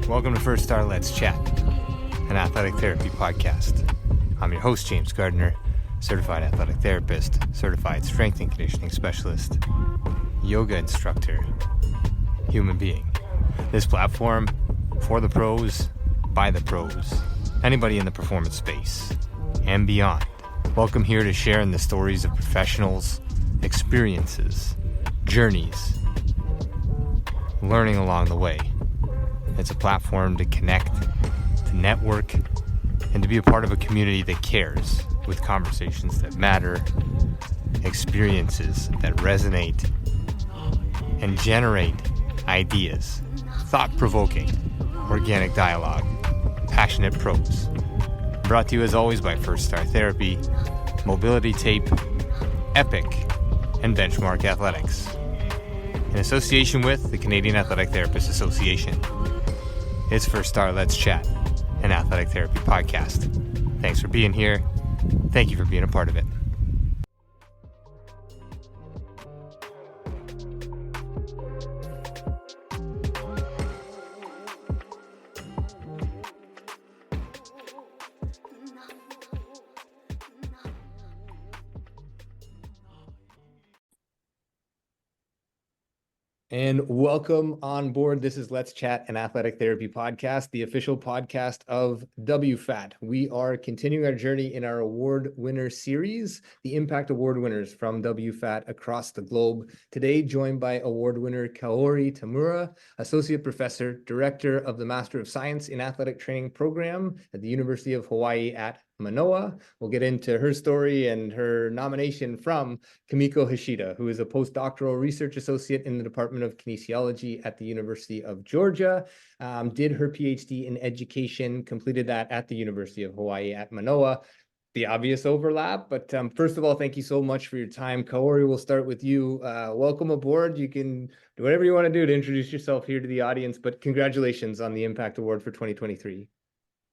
Welcome to First Star Let's Chat, an athletic therapy podcast. I'm your host, James Gardner, certified athletic therapist, certified strength and conditioning specialist, yoga instructor, human being. This platform, for the pros, by the pros, anybody in the performance space, and beyond. Welcome here to share in the stories of professionals, experiences, journeys, learning along the way. It's a platform to connect, to network, and to be a part of a community that cares, with conversations that matter, experiences that resonate, and generate ideas, thought-provoking, organic dialogue, passionate prose. Brought to you as always by First Star Therapy, Mobility Tape, Epic, and Benchmark Athletics, in association with the Canadian Athletic Therapists Association. It's First Star Let's Chat, an athletic therapy podcast. Thanks for being here. Thank you for being a part of it. And welcome on board. This is Let's Chat, an athletic therapy podcast, the official podcast of WFATT. We are continuing our journey in our award winner series, the Impact Award winners from WFATT across the globe. Today, joined by award winner Kaori Tamura, Associate Professor, Director of the Master of Science in Athletic Training program at the University of Hawaii at Manoa. We'll get into her story and her nomination from Kumiko Hashida, who is a postdoctoral research associate in the Department of Kinesiology at the University of Georgia, did her PhD in education, completed that at the University of Hawaii at Manoa. The obvious overlap, but first of all, thank you so much for your time. Kaori, we'll start with you. Welcome aboard. You can do whatever you want to do to introduce yourself here to the audience, but congratulations on the Impact Award for 2023.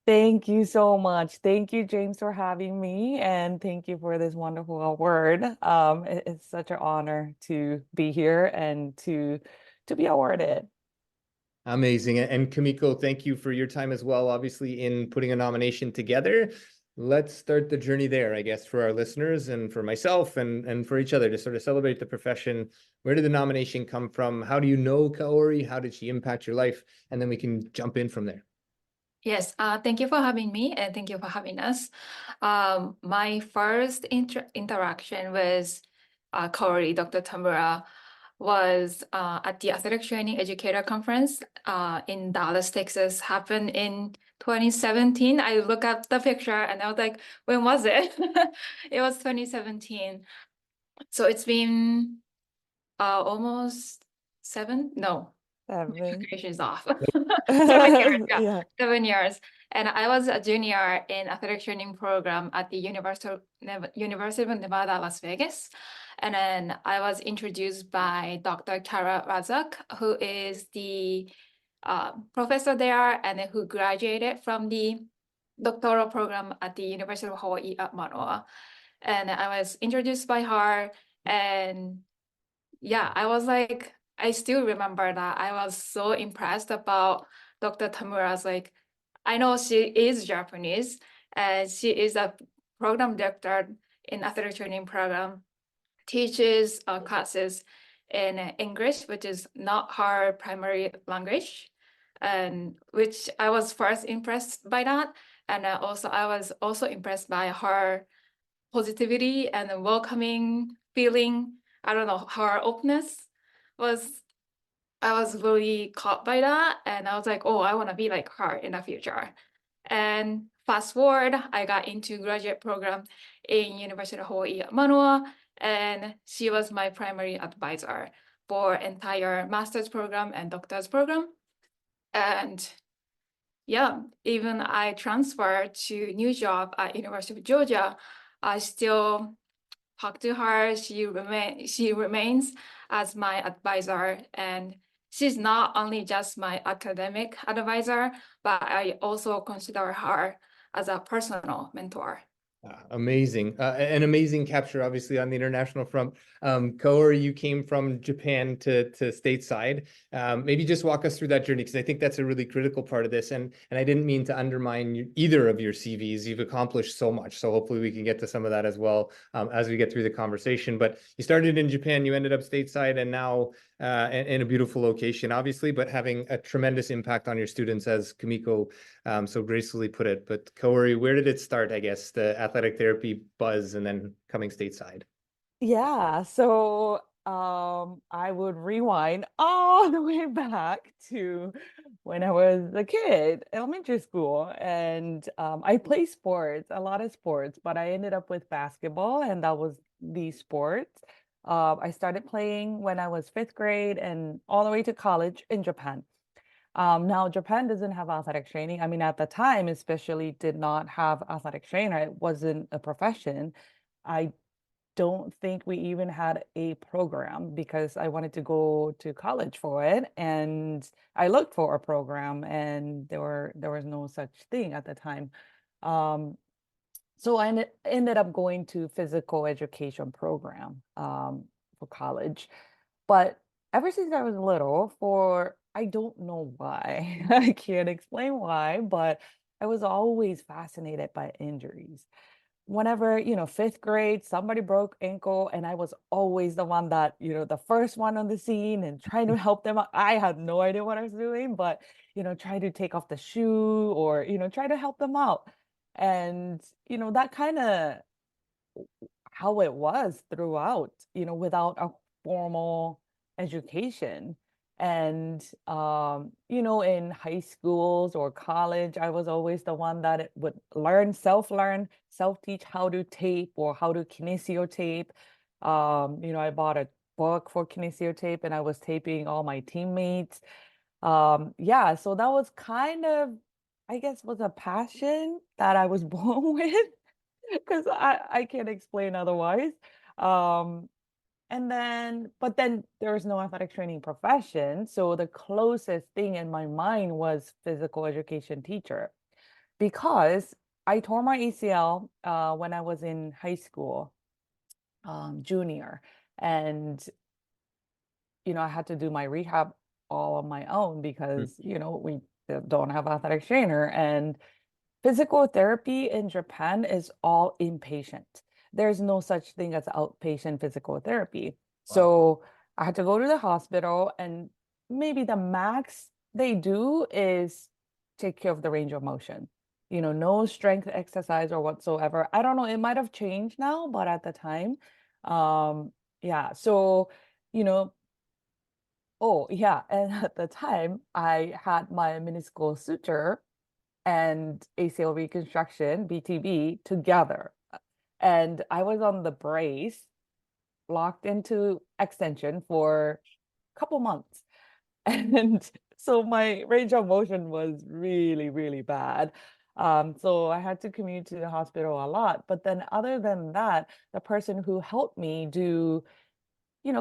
Thank you so much. Thank you, James, for having me, and thank you for this wonderful award. It's such an honor to be here and to be awarded. Amazing. And Kumiko, thank you for your time as well, obviously, in putting a nomination together. Let's start the journey there, I guess, for our listeners and for myself and for each other to sort of celebrate the profession. Where did the nomination come from? How do you know Kaori? How did she impact your life? And then we can jump in from there. Yes, thank you for having me and thank you for having us. My first interaction with Kaori, Dr. Tamura, was at the Athletic Training Educator Conference in Dallas, Texas, happened in 2017. I look at the picture and I was like, when was it? It was 2017. So it's been almost 7? No. 7. Calculation is off. 7 years, Yeah. 7 years. And I was a junior in athletic training program at the University of Nevada, Las Vegas. And then I was introduced by Dr. Kara Razak, who is the professor there and who graduated from the doctoral program at the University of Hawaii at Manoa. And I was introduced by her. And yeah, I was like, I still remember that I was so impressed about Dr. Tamura's, like, I know she is Japanese and she is a program director in athletic training program, teaches classes in English, which is not her primary language, and which I was first impressed by that. And also I was also impressed by her positivity and welcoming feeling. I don't know, her openness I was really caught by that, and I was like, oh, I want to be like her in the future. And fast forward, I got into graduate program in University of Hawaii at Manoa, and she was my primary advisor for entire master's program and doctor's program. And yeah, even I transferred to new job at University of Georgia, I still talk to her. She remains as my advisor, and she's not only just my academic advisor, but I also consider her as a personal mentor. Amazing. An amazing capture, obviously, on the international front. Kaori, you came from Japan to stateside. Maybe just walk us through that journey, because I think that's a really critical part of this. And I didn't mean to undermine either of your CVs. You've accomplished so much. So hopefully we can get to some of that as well as we get through the conversation. But you started in Japan, you ended up stateside, and now in a beautiful location, obviously, but having a tremendous impact on your students, as Kumiko so gracefully put it. But Kaori, where did it start, I guess, the athletic therapy buzz and then coming stateside? Yeah, so I would rewind all the way back to when I was a kid, elementary school, and I play sports, a lot of sports, but I ended up with basketball, and that was the sport. I started playing when I was fifth grade and all the way to college in Japan. Now, Japan doesn't have athletic training. I mean, at the time, especially, did not have athletic trainer. It wasn't a profession. I don't think we even had a program because I wanted to go to college for it, and I looked for a program, and there was no such thing at the time. So I ended up going to physical education program for college. But ever since I was little, for I don't know why, I can't explain why, but I was always fascinated by injuries. Whenever, fifth grade, somebody broke ankle, and I was always the one that, the first one on the scene and trying to help them out. I had no idea what I was doing, but, try to take off the shoe or, try to help them out. And, that kind of how it was throughout, without a formal education. And in high schools or college, I was always the one that would learn, self-teach how to tape or how to kinesiotape. I bought a book for kinesiotape, and I was taping all my teammates. Yeah, so that was kind of, I guess, was a passion that I was born with, because I can't explain otherwise. Um, but then there's no athletic training profession. So the closest thing in my mind was physical education teacher, because I tore my ACL when I was in high school, junior. And, I had to do my rehab all on my own because, we don't have athletic trainer. And physical therapy in Japan is all inpatient. There's no such thing as outpatient physical therapy. Wow. So I had to go to the hospital, and maybe the max they do is take care of the range of motion. No strength exercise or whatsoever. I don't know, it might have changed now, but at the time, yeah. So, you know, oh yeah, and at the time I had my meniscal suture and ACL reconstruction, BTB, together. And I was on the brace, locked into extension for a couple months. And so my range of motion was really, really bad. So I had to commute to the hospital a lot. But then other than that, the person who helped me do,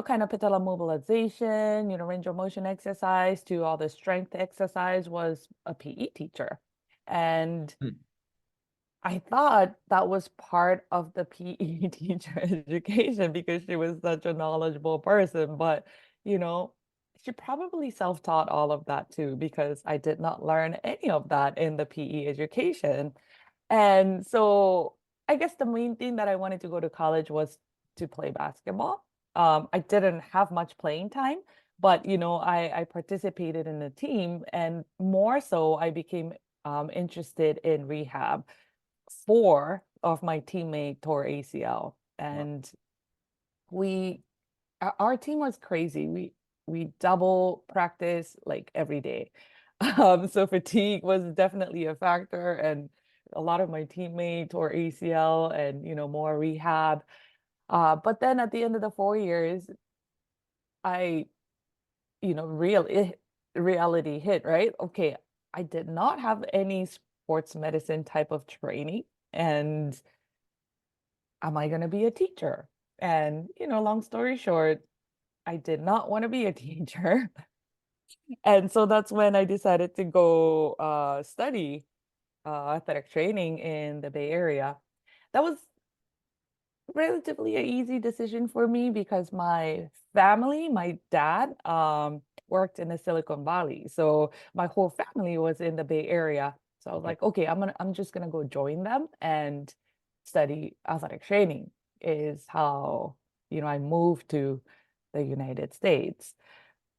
kind of patella mobilization, range of motion exercise to all the strength exercise was a PE teacher. And I thought that was part of the PE teacher education because she was such a knowledgeable person. But, she probably self-taught all of that too, because I did not learn any of that in the PE education. And so I guess the main thing that I wanted to go to college was to play basketball. I didn't have much playing time, but, I participated in the team, and more so I became interested in rehab. Four of my teammates tore ACL, and our team was crazy. We double practice like every day. So fatigue was definitely a factor, and a lot of my teammates tore ACL and more rehab. But then at the end of the 4 years, I reality hit, right? Okay, I did not have any sports medicine type of training, and am I going to be a teacher? And, long story short, I did not want to be a teacher. And so that's when I decided to go study athletic training in the Bay Area. that was relatively an easy decision for me because my family, my dad, worked in the Silicon Valley. So my whole family was in the Bay Area. So I was like, okay, I'm just gonna go join them and study athletic training is how, I moved to the United States.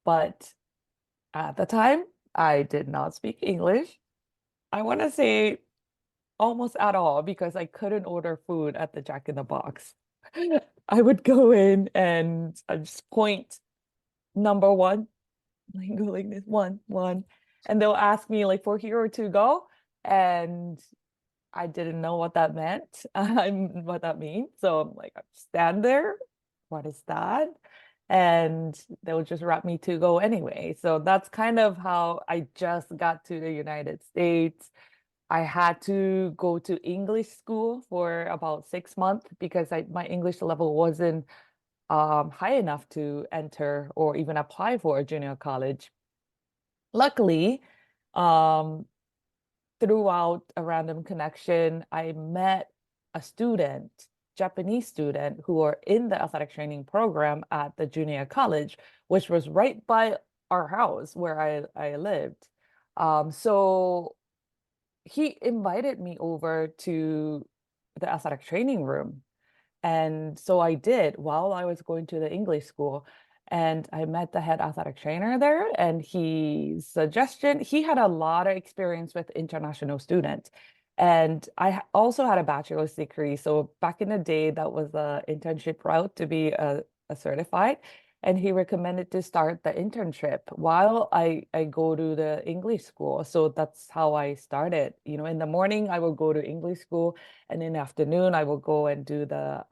But at the time, I did not speak English. I want to say almost at all because I couldn't order food at the Jack in the Box. I would go in and I just point number one, like go like this, one, and they'll ask me like for here or to go, and I didn't know what that meant, what that means. So I'm like, I stand there, what is that? And they'll just wrap me to go anyway. So that's kind of how I just got to the United States. I had to go to English school for about 6 months because my English level wasn't high enough to enter or even apply for a junior college. Luckily, um, throughout a random connection, I met a student, Japanese student, who were in the athletic training program at the junior college, which was right by our house where I lived. So he invited me over to the athletic training room. And so I did while I was going to the English school. And I met the head athletic trainer there, and he had a lot of experience with international students. And I also had a bachelor's degree. So back in the day, that was the internship route to be a certified. And he recommended to start the internship while I go to the English school. So that's how I started. In the morning, I will go to English school, and in the afternoon, I will go and do the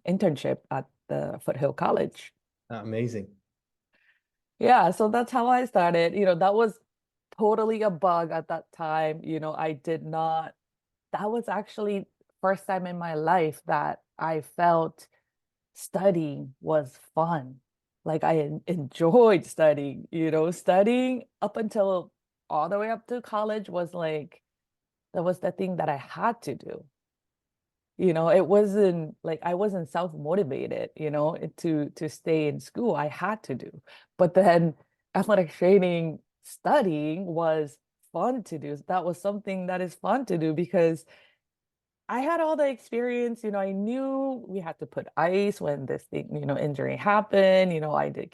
internship at the Foothill College. Amazing. Yeah, so that's how I started. That was totally a bug at that time. I did not, that was actually first time in my life that I felt studying was fun. Like I enjoyed studying, studying up until all the way up to college was like, that was the thing that I had to do. It wasn't like I wasn't self-motivated, to stay in school. I had to do. But then athletic training, studying was fun to do. That was something that is fun to do because I had all the experience, I knew we had to put ice when this thing, injury happened. I did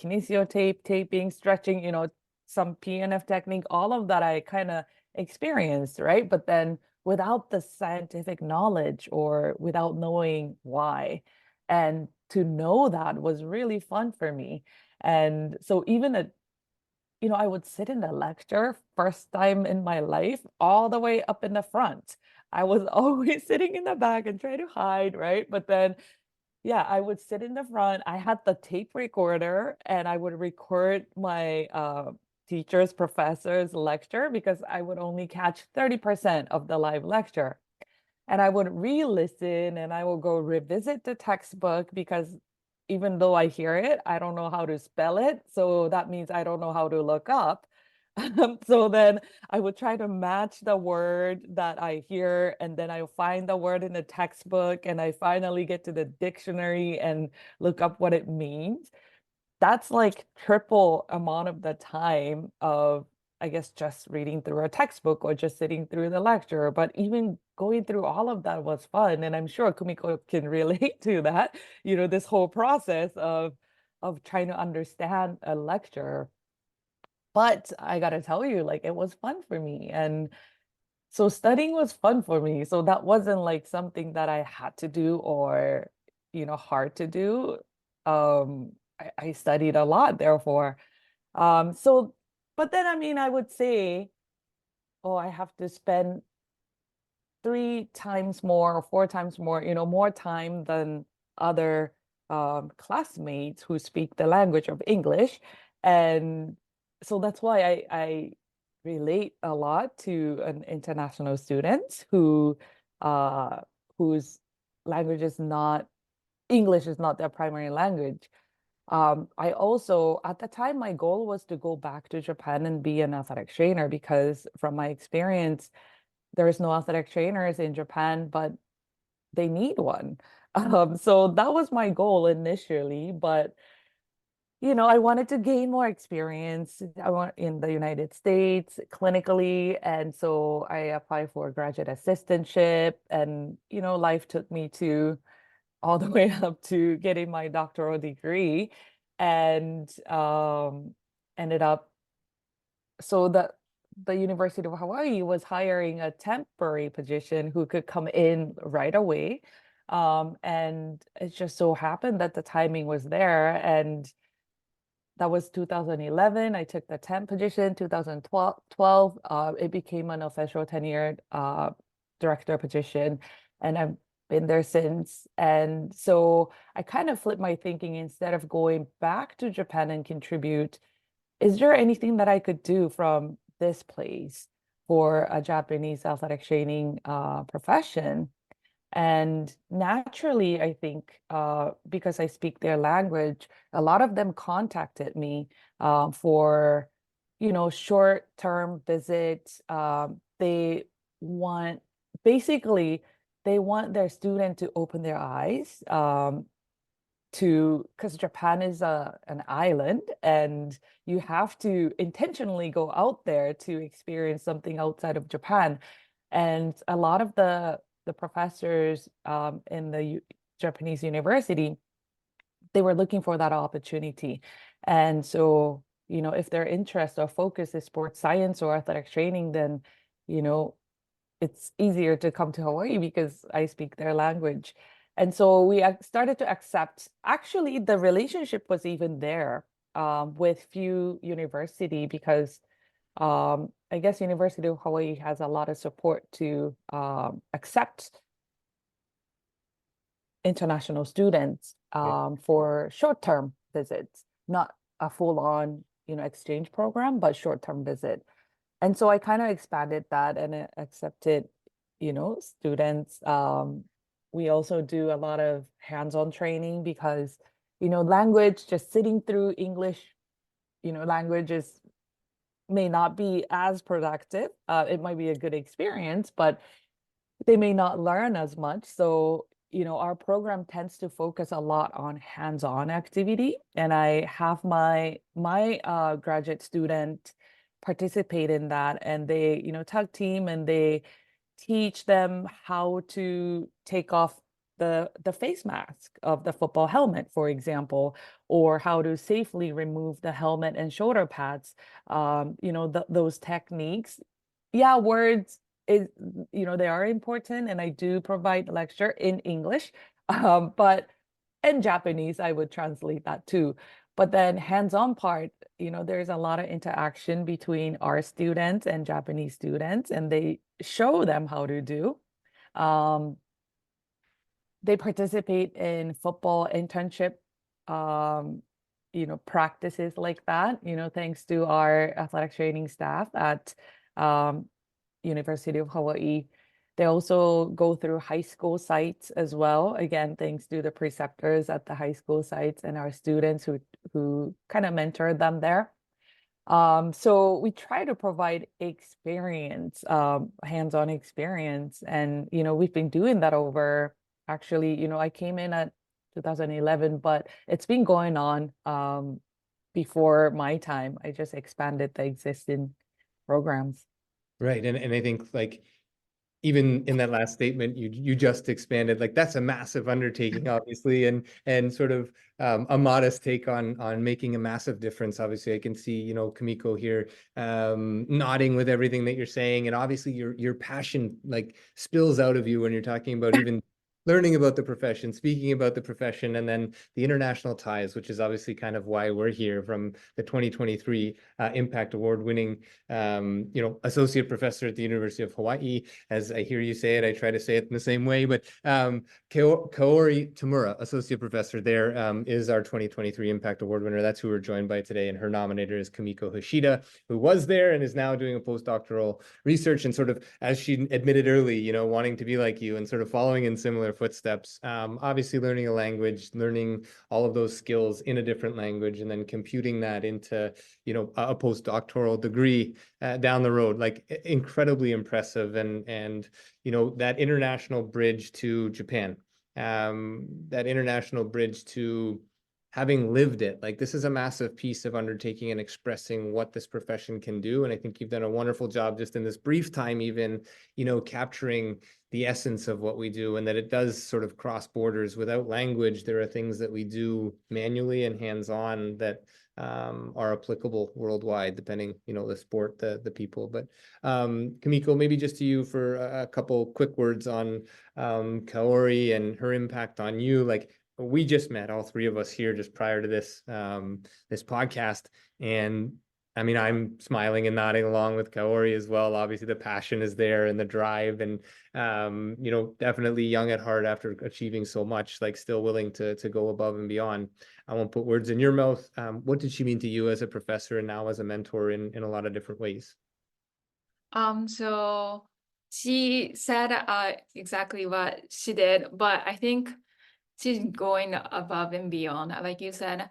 taping, stretching, some PNF technique, all of that I kind of experienced, right? But then without the scientific knowledge or without knowing why. And to know that was really fun for me. And so even I would sit in the lecture first time in my life, all the way up in the front. I was always sitting in the back and try to hide, right? But then, yeah, I would sit in the front. I had the tape recorder and I would record my teacher's professor's lecture because I would only catch 30% of the live lecture. And I would re-listen and I will go revisit the textbook because even though I hear it, I don't know how to spell it. So that means I don't know how to look up. So then I would try to match the word that I hear, and then I find the word in the textbook, and I finally get to the dictionary and look up what it means. That's like triple amount of the time of, I guess, just reading through a textbook or just sitting through the lecture. But even going through all of that was fun. And I'm sure Kumiko can relate to that, this whole process of trying to understand a lecture. But I gotta tell you, like it was fun for me. And so studying was fun for me. So that wasn't like something that I had to do or, hard to do. I studied a lot, therefore. So, but then I mean, I would say, oh, I have to spend 3 times more or 4 times more, more time than other classmates who speak the language of English. And so that's why I relate a lot to an international students whose language is not English is not their primary language. I also, at the time, my goal was to go back to Japan and be an athletic trainer because from my experience, there is no athletic trainers in Japan, but they need one. So that was my goal initially, but I wanted to gain more experience. I want in the United States clinically, and so I applied for a graduate assistantship, and life took me to all the way up to getting my doctoral degree, and ended up so the University of Hawaii was hiring a temporary position who could come in right away. And it just so happened that the timing was there, and that was 2011. I took the temp position. 2012, it became an official tenured director position, and I've been there since. And so I kind of flipped my thinking. Instead of going back to Japan and contribute, is there anything that I could do from this place for a Japanese athletic training profession? And naturally, I think because I speak their language, a lot of them contacted me for, short-term visits. They want, basically, they want their student to open their eyes because Japan is an island, and you have to intentionally go out there to experience something outside of Japan. And a lot of the professors in the Japanese university, they were looking for that opportunity. And so, if their interest or focus is sports science or athletic training, then, it's easier to come to Hawaii because I speak their language. And so we started to accept, actually, the relationship was even there with few university because I guess University of Hawaii has a lot of support to accept international students for short-term visits, not a full-on, exchange program, but short-term visit. And so I kind of expanded that and accepted, students. We also do a lot of hands-on training because, language, just sitting through English, language may not be as productive. It might be a good experience, but they may not learn as much. So, our program tends to focus a lot on hands-on activity. And I have my graduate student participate in that, and they, tag team, and they teach them how to take off the face mask of the football helmet, for example, or how to safely remove the helmet and shoulder pads. Those techniques. Yeah, words is, they are important, and I do provide lecture in English, but in Japanese, I would translate that too. But then hands-on part, there's a lot of interaction between our students and Japanese students, and they show them how to do. They participate in football internship, practices like that, thanks to our athletic training staff at University of Hawaii. They also go through high school sites as well. Again, thanks to the preceptors at the high school sites and our students who kind of mentor them there. So we try to provide experience, hands-on experience. And, we've been doing that over, actually, I came in at 2011, but it's been going on before my time. I just expanded the existing programs. Right. And I think like even in that last statement, you just expanded, like that's a massive undertaking, obviously, and sort of a modest take on making a massive difference. Obviously, I can see, Kumiko here nodding with everything that you're saying, and obviously your passion like spills out of you when you're talking about even learning about the profession, speaking about the profession, and then the international ties, which is obviously kind of why we're here, from the 2023 Impact Award winning, associate professor at the University of Hawaii. As I hear you say it, I try to say it in the same way, but Kaori Tamura, associate professor there, is our 2023 Impact Award winner. That's who we're joined by today. And her nominator is Kumiko Hashida, who was there and is now doing a postdoctoral research and sort of, as she admitted early, wanting to be like you and sort of following in similar similar footsteps. Obviously learning a language, learning all of those skills in a different language, and then computing that into, a postdoctoral degree down the road, like incredibly impressive. And that international bridge to Japan, that international bridge to having lived it. Like, this is a massive piece of undertaking and expressing what this profession can do. And I think you've done a wonderful job just in this brief time, even, capturing the essence of what we do, and that it does sort of cross borders. Without language, there are things that we do manually and hands-on that are applicable worldwide, depending, the sport, the people. But Kumiko, maybe just to you for a couple quick words on Kaori and her impact on you. Like, we just met, all three of us here, just prior to this this podcast, and I mean, I'm smiling and nodding along with Kaori as well. Obviously, the passion is there and the drive, and definitely young at heart after achieving so much, like still willing to go above and beyond. I won't put words in your mouth. What did she mean to you as a professor and now as a mentor in a lot of different ways? So she said exactly what she did, but I think she's going above and beyond. Like you said,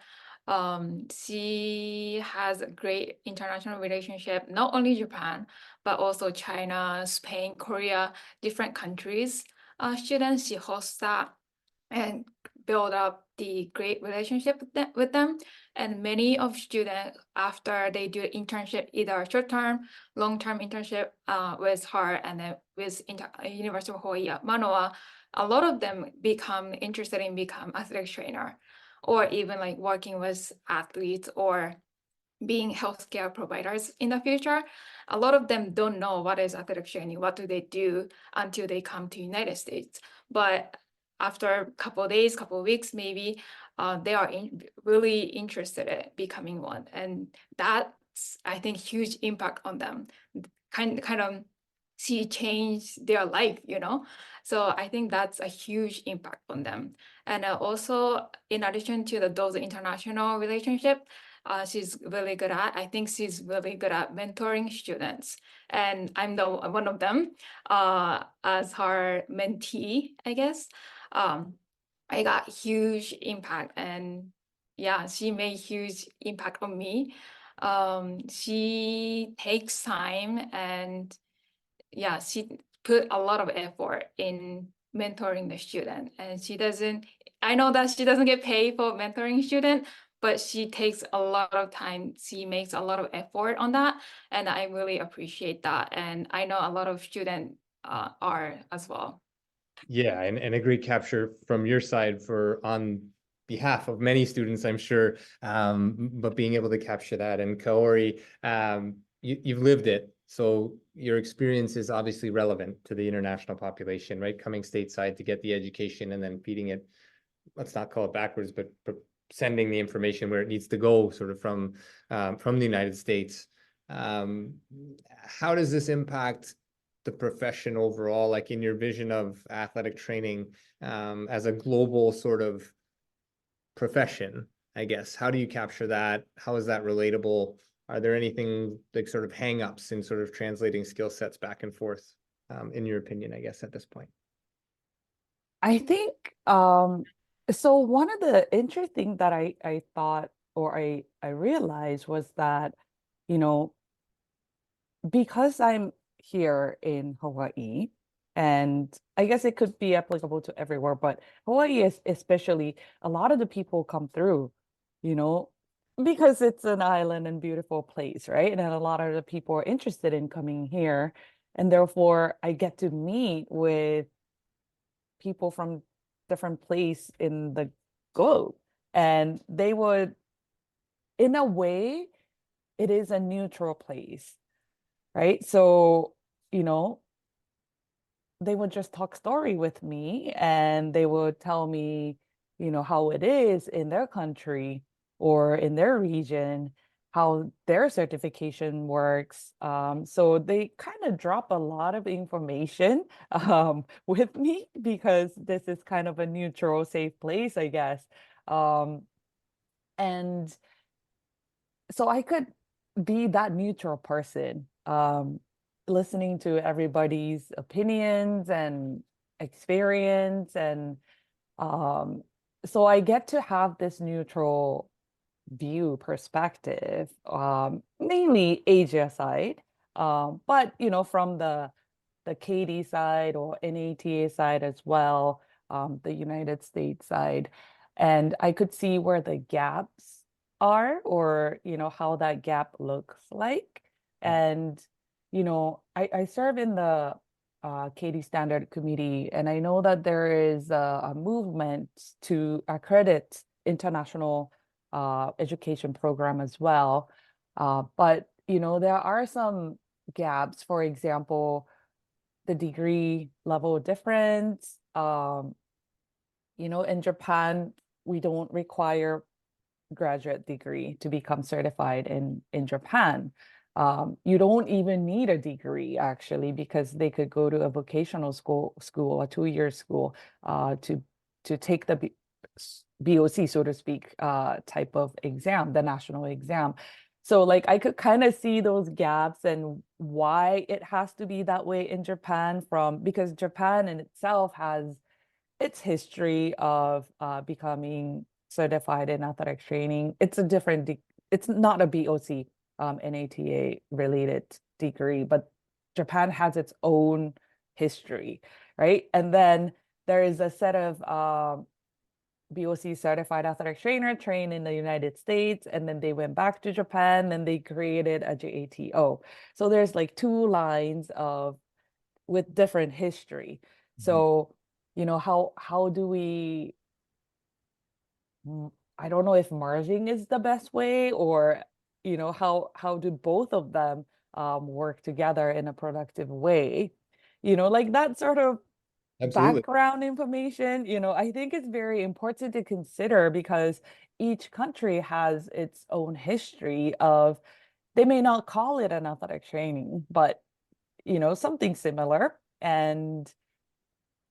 she has a great international relationship, not only Japan, but also China, Spain, Korea, different countries. Students, she hosts that and build up the great relationship with them. And many of students, after they do internship, either short-term, long-term internship with her and then with University of Hawaii at Manoa, a lot of them become interested in become athletic trainer, or even like working with athletes or being healthcare providers in the future. A lot of them don't know what is athletic training, what do they do until they come to United States. But after a couple of days, couple of weeks, maybe they are really interested in becoming one. And that's, I think, huge impact on them. Kind of see change their life, So I think that's a huge impact on them. And also, in addition to those international relationship, she's really good at. I think she's really good at mentoring students, and I'm one of them as her mentee, I guess. I got huge impact, and yeah, she made huge impact on me. She takes time, and yeah, she put a lot of effort in mentoring the student, and I know that she doesn't get paid for mentoring student, but she takes a lot of time. She makes a lot of effort on that, and I really appreciate that. And I know a lot of students are as well. Yeah, and a great capture from your side on behalf of many students, I'm sure, but being able to capture that. And Kaori, you've lived it, so your experience is obviously relevant to the international population, right? Coming stateside to get the education and then feeding it, let's not call it backwards, but sending the information where it needs to go, sort of from the United States. How does this impact the profession overall, like in your vision of athletic training as a global sort of profession, I guess? How do you capture that? How is that relatable? Are there anything like sort of hang-ups in sort of translating skill sets back and forth, in your opinion, I guess, at this point? I think so one of the interesting that I thought, or I realized, was that, because I'm here in Hawaii, and I guess it could be applicable to everywhere, but Hawaii is especially, a lot of the people come through, you know, because it's an island and beautiful place, right? And then a lot of the people are interested in coming here, and therefore I get to meet with people from different place in the globe, and they would, in a way, it is a neutral place, right? So, they would just talk story with me, and they would tell me, how it is in their country or in their region, how their certification works. So they kind of drop a lot of information with me, because this is kind of a neutral, safe place, I guess. And so I could be that neutral person, listening to everybody's opinions, experience. And so I get to have this neutral view perspective, mainly Asia side, but from the KD side or NATA side as well, the United States side. And I could see where the gaps are, or how that gap looks like. And I serve in the KD Standard Committee, and I know that there is a movement to accredit international education program as well. But there are some gaps. For example, the degree level difference. In Japan, we don't require graduate degree to become certified in Japan. You don't even need a degree, actually, because they could go to a vocational school, a 2-year school, to take the BOC, so to speak, type of exam, the national exam. So like I could kind of see those gaps and why it has to be that way in Japan, because Japan in itself has its history of becoming certified in athletic training. It's a different, it's not a BOC NATA related degree, but Japan has its own history, right? And then there is a set of BOC certified athletic trainer trained in the United States, and then they went back to Japan and they created a JATO. So there's like 2 lines with different history. So, how do we, I don't know if merging is the best way, or, how do both of them work together in a productive way? Like that sort of Absolutely. background information, I think it's very important to consider, because each country has its own history of, they may not call it an athletic training, but, something similar. And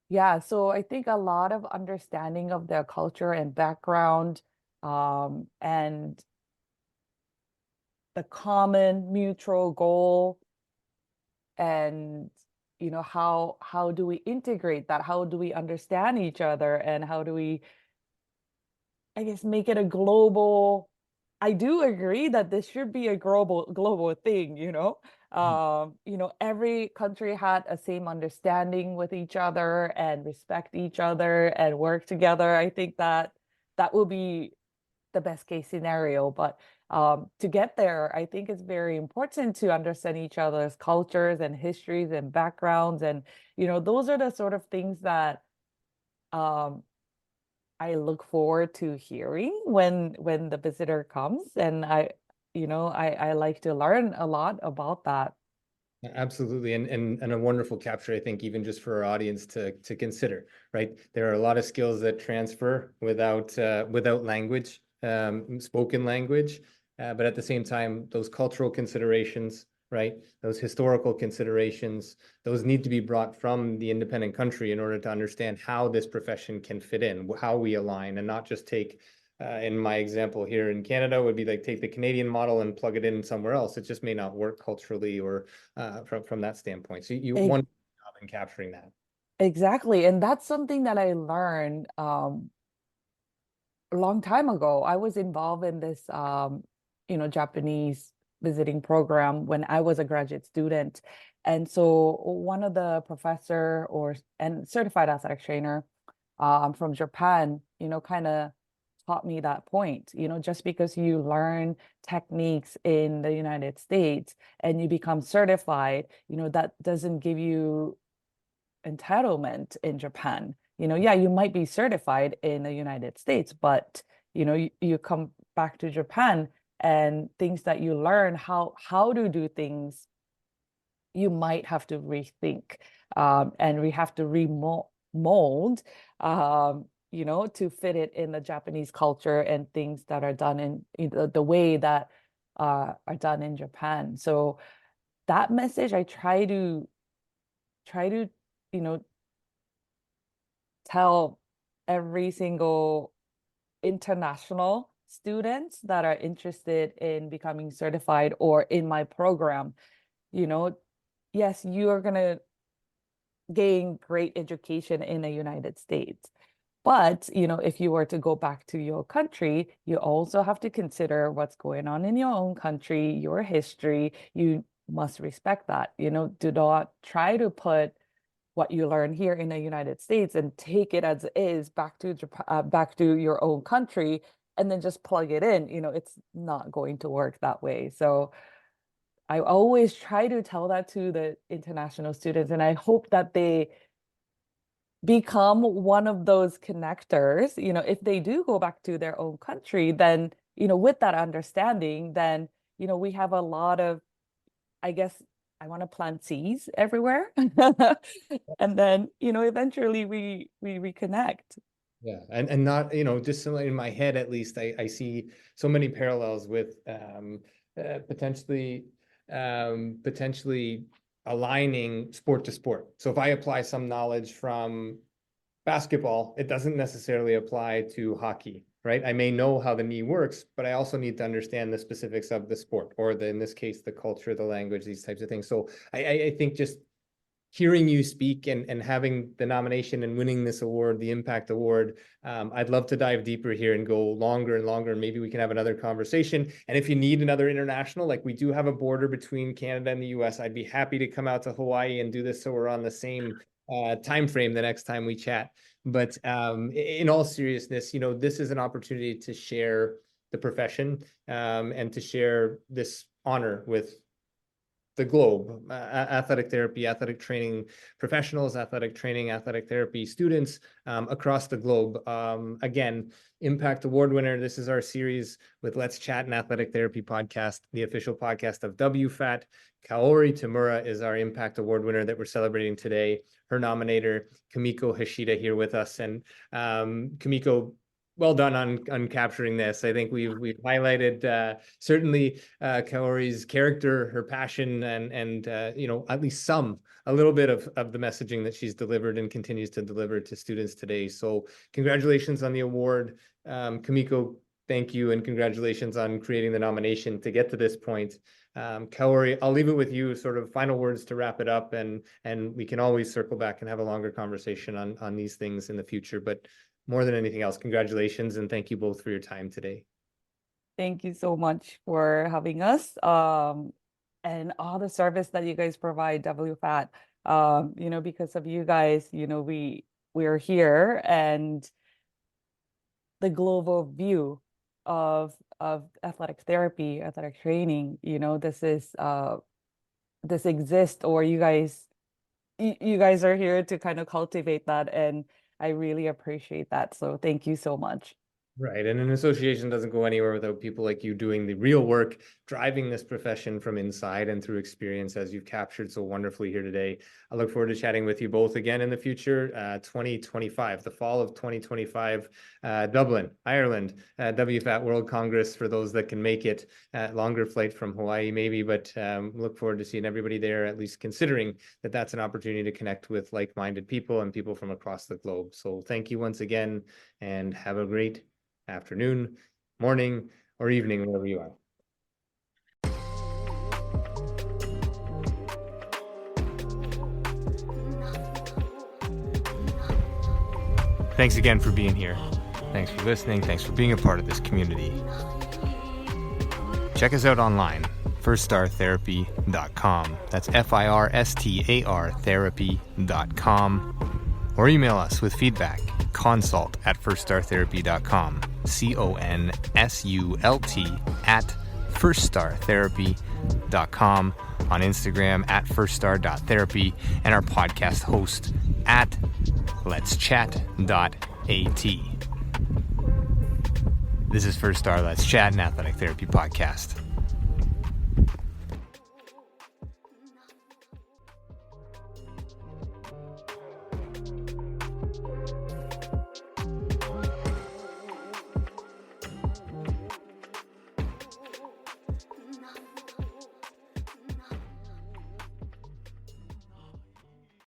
yeah, so I think a lot of understanding of their culture and background, and the common mutual goal, and how do we integrate that? How do we understand each other? And how do we, I guess, make it a global? I do agree that this should be a global thing, every country had a same understanding with each other and respect each other and work together. I think that will be the best case scenario. But to get there, I think it's very important to understand each other's cultures and histories and backgrounds. And, those are the sort of things that I look forward to hearing when the visitor comes. And I like to learn a lot about that. Absolutely. And a wonderful capture, I think, even just for our audience to consider, right? There are a lot of skills that transfer without language, spoken language. But at the same time, those cultural considerations, right? Those historical considerations, those need to be brought from the independent country in order to understand how this profession can fit in, how we align, and not just take, in my example here in Canada, would be like take the Canadian model and plug it in somewhere else. It just may not work culturally or from that standpoint. So you want job in capturing that. Exactly. And that's something that I learned a long time ago. I was involved in this, Japanese visiting program when I was a graduate student. And so one of the professor and certified athletic trainer from Japan, kind of taught me that point. Just because you learn techniques in the United States and you become certified, that doesn't give you entitlement in Japan. Yeah, you might be certified in the United States, but you come back to Japan, and things that you learn, how to do things, you might have to rethink, and we have to remold, to fit it in the Japanese culture and things that are done in the way that are done in Japan. So that message I try to tell every single international students that are interested in becoming certified or in my program. Yes, you are going to gain great education in the United States. But, if you were to go back to your country, you also have to consider what's going on in your own country, your history. You must respect that. Do not try to put what you learn here in the United States and take it as is back to Japan, back to your own country, and then just plug it in. It's not going to work that way. So I always try to tell that to the international students, and I hope that they become one of those connectors. If they do go back to their own country, then, with that understanding, then, we have a lot of, I guess, I want to plant seeds everywhere. And then, eventually we reconnect. Yeah, and not, just in my head, at least, I see so many parallels with potentially aligning sport to sport. So if I apply some knowledge from basketball, it doesn't necessarily apply to hockey, right? I may know how the knee works, but I also need to understand the specifics of the sport, or in this case, the culture, the language, these types of things. So I think just hearing you speak and having the nomination and winning this award, the Impact Award, I'd love to dive deeper here and go longer and longer. Maybe we can have another conversation. And if you need another international, like we do have a border between Canada and the US, I'd be happy to come out to Hawaii and do this so we're on the same time frame the next time we chat. But in all seriousness, this is an opportunity to share the profession and to share this honor with the globe, athletic therapy, athletic training professionals, athletic training, athletic therapy students across the globe. Again, Impact Award winner. This is our series with Let's Chat, an athletic therapy podcast, the official podcast of WFATT. Kaori Tamura is our Impact Award winner that we're celebrating today. Her nominator, Kumiko Hashida, here with us. And Kumiko, well done on capturing this. I think we've highlighted certainly Kaori's character, her passion, and at least a little bit of the messaging that she's delivered and continues to deliver to students today. So congratulations on the award, Kumiko. Thank you, and congratulations on creating the nomination to get to this point. Kaori, I'll leave it with you, sort of final words to wrap it up, and we can always circle back and have a longer conversation on these things in the future. But more than anything else, congratulations, and thank you both for your time today. Thank you so much for having us, and all the service that you guys provide, WFATT. Because of you guys, we're here, and the global view of athletic therapy, athletic training, this exists, or you guys are here to kind of cultivate that, and I really appreciate that. So thank you so much. Right. And an association doesn't go anywhere without people like you doing the real work, driving this profession from inside and through experience, as you've captured so wonderfully here today. I look forward to chatting with you both again in the future. 2025, the fall of 2025, Dublin, Ireland, WFATT World Congress, for those that can make it. Longer flight from Hawaii maybe, but look forward to seeing everybody there, at least considering that that's an opportunity to connect with like-minded people and people from across the globe. So thank you once again, and have a great afternoon, morning, or evening, wherever you are. Thanks again for being here. Thanks for listening. Thanks for being a part of this community. Check us out online, firststartherapy.com. That's FIRSTAR therapy.com. Or email us with feedback, consult@firststartherapy.com. CONSULT@firststartherapy.com, on Instagram @firststar.therapy, and our podcast host @letschat.at. This is First Star Let's Chat, an athletic therapy podcast.